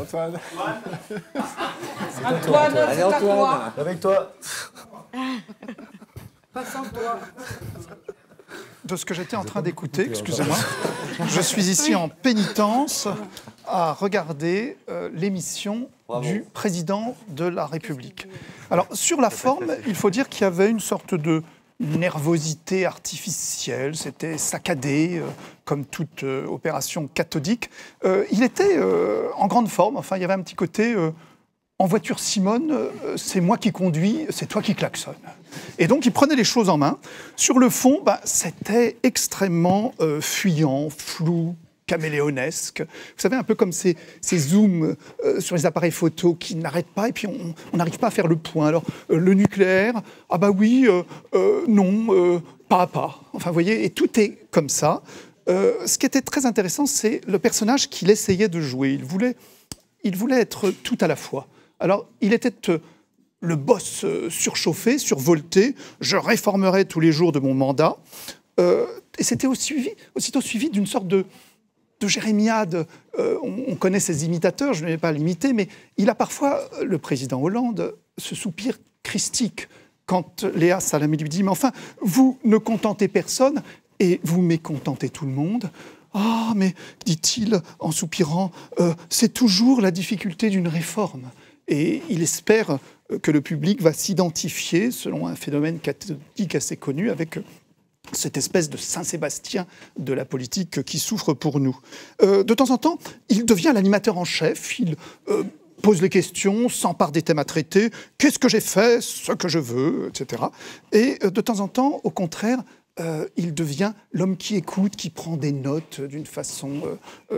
Antoine. Antoine, allez Antoine, avec toi. Passe-en-toi. De ce que j'étais en train d'écouter, excusez-moi, je suis ici en pénitence à regarder l'émission du président de la République. Alors, sur la forme, il faut dire qu'il y avait une sorte de nervosité artificielle, c'était saccadé, comme toute opération cathodique. Il était en grande forme, enfin, il y avait un petit côté... en voiture Simone, c'est moi qui conduis, c'est toi qui klaxonne. Et donc, il prenait les choses en main. Sur le fond, c'était extrêmement fuyant, flou, caméléonesque. Vous savez, un peu comme ces zooms sur les appareils photo qui n'arrêtent pas, et puis on n'arrive pas à faire le point. Alors, le nucléaire, ah bah oui, non, pas à pas. Enfin, vous voyez, et tout est comme ça. Ce qui était très intéressant, c'est le personnage qu'il essayait de jouer. Il voulait être tout à la fois. Alors, il était le boss surchauffé, survolté. Je réformerai tous les jours de mon mandat. Et c'était aussitôt suivi d'une sorte de jérémiade. On connaît ses imitateurs, je ne vais pas l'imiter, mais il a parfois, le président Hollande, ce soupir christique quand Léa Salamé lui dit « Mais enfin, vous ne contentez personne et vous mécontentez tout le monde ». « Ah, mais, dit-il en soupirant, c'est toujours la difficulté d'une réforme. » Et il espère que le public va s'identifier, selon un phénomène cathodique assez connu, avec cette espèce de Saint-Sébastien de la politique qui souffre pour nous. De temps en temps, il devient l'animateur en chef, il pose les questions, s'empare des thèmes à traiter, qu'est-ce que j'ai fait, ce que je veux, etc. Et de temps en temps, au contraire, il devient l'homme qui écoute, qui prend des notes d'une façon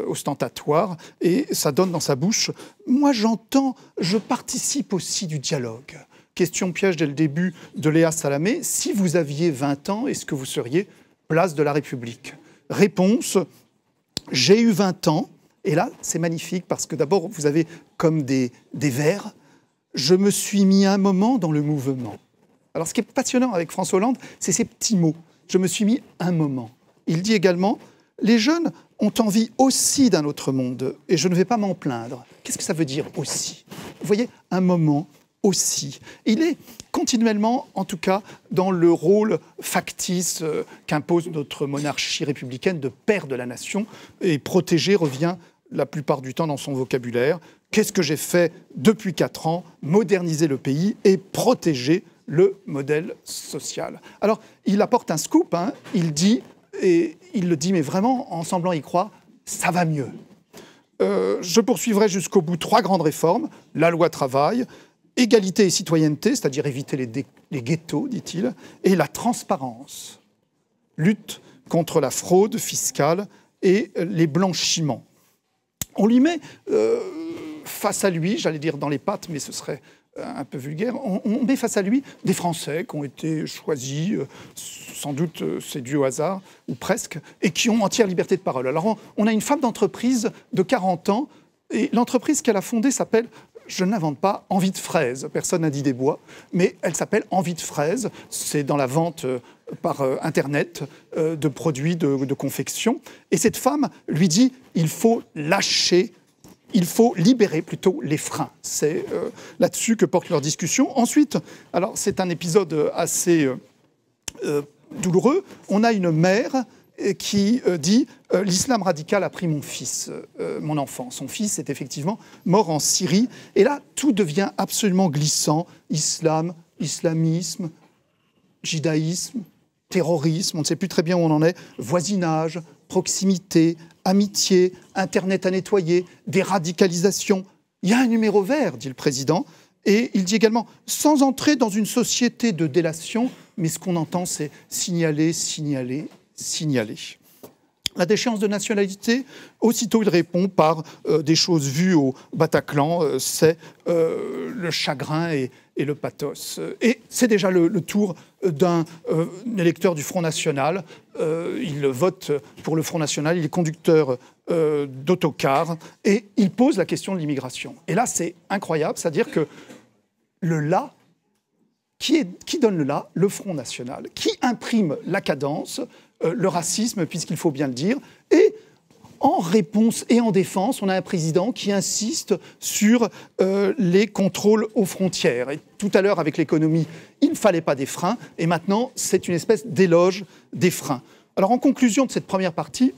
ostentatoire, et ça donne dans sa bouche « Moi j'entends, je participe aussi du dialogue ». Question piège dès le début de Léa Salamé, si vous aviez 20 ans, est-ce que vous seriez place de la République? Réponse, j'ai eu 20 ans, et là c'est magnifique parce que d'abord vous avez comme des vers, je me suis mis un moment dans le mouvement. Alors ce qui est passionnant avec François Hollande, c'est ces petits mots. Je me suis mis un moment. Il dit également, les jeunes ont envie aussi d'un autre monde, et je ne vais pas m'en plaindre. Qu'est-ce que ça veut dire aussi? Vous voyez, un moment aussi. Il est continuellement, en tout cas, dans le rôle factice qu'impose notre monarchie républicaine de père de la nation, et protéger revient la plupart du temps dans son vocabulaire. Qu'est-ce que j'ai fait depuis 4 ans? Moderniser le pays et protéger le modèle social. Alors, il apporte un scoop, hein, il dit, et il le dit, mais vraiment en semblant y croire, ça va mieux. Je poursuivrai jusqu'au bout 3 grandes réformes, la loi travail, égalité et citoyenneté, c'est-à-dire éviter les ghettos, dit-il, et la transparence, lutte contre la fraude fiscale et les blanchiments. On lui met face à lui, j'allais dire dans les pattes, mais ce serait un peu vulgaire, on met face à lui des Français qui ont été choisis, sans doute c'est dû au hasard, ou presque, et qui ont entière liberté de parole. Alors on a une femme d'entreprise de 40 ans, et l'entreprise qu'elle a fondée s'appelle, je n'invente pas, Envie de fraise. Personne n'a dit des bois, mais elle s'appelle Envie de fraise. C'est dans la vente par Internet de produits de confection. Et cette femme lui dit, il faut lâcher, il faut libérer plutôt les freins. C'est là-dessus que porte leur discussion. Ensuite, alors c'est un épisode assez douloureux. On a une mère qui dit « L'islam radical a pris mon fils, mon enfant ». Son fils est effectivement mort en Syrie. Et là, tout devient absolument glissant. Islam, islamisme, judaïsme, terrorisme, on ne sait plus très bien où on en est, voisinage, proximité, amitié, Internet à nettoyer, déradicalisation. Il y a un numéro vert, dit le président, et il dit également, sans entrer dans une société de délation, mais ce qu'on entend, c'est signaler, signaler, signaler. La déchéance de nationalité, aussitôt il répond par des choses vues au Bataclan, c'est le chagrin et le pathos. Et c'est déjà le tour d'un électeur du Front National. Il vote pour le Front National, il est conducteur d'autocar et il pose la question de l'immigration. Et là, c'est incroyable, c'est-à-dire que le là, qui donne le là? Le Front National. Qui imprime la cadence? Le racisme, puisqu'il faut bien le dire. Et en réponse et en défense, on a un président qui insiste sur les contrôles aux frontières. Et tout à l'heure, avec l'économie, il ne fallait pas des freins. Et maintenant, c'est une espèce d'éloge des freins. Alors, en conclusion de cette première partie,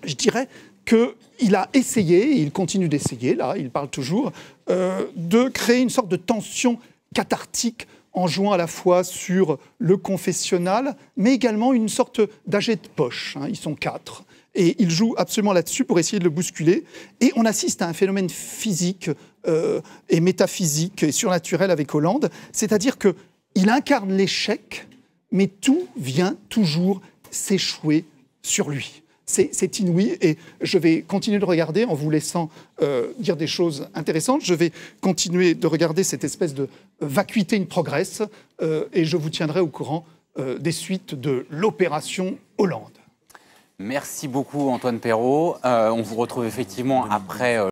je dirais qu'il a essayé, et il continue d'essayer, là, il parle toujours, de créer une sorte de tension cathartique en jouant à la fois sur le confessionnal, mais également une sorte d'âge de poche. Ils sont 4. Et il joue absolument là-dessus pour essayer de le bousculer. Et on assiste à un phénomène physique et métaphysique et surnaturel avec Hollande. C'est-à-dire qu'il incarne l'échec, mais tout vient toujours s'échouer sur lui. C'est inouï et je vais continuer de regarder en vous laissant dire des choses intéressantes. Je vais continuer de regarder cette espèce de vacuité in progress et je vous tiendrai au courant des suites de l'opération Hollande. Merci beaucoup Antoine Perrault. On vous retrouve effectivement après...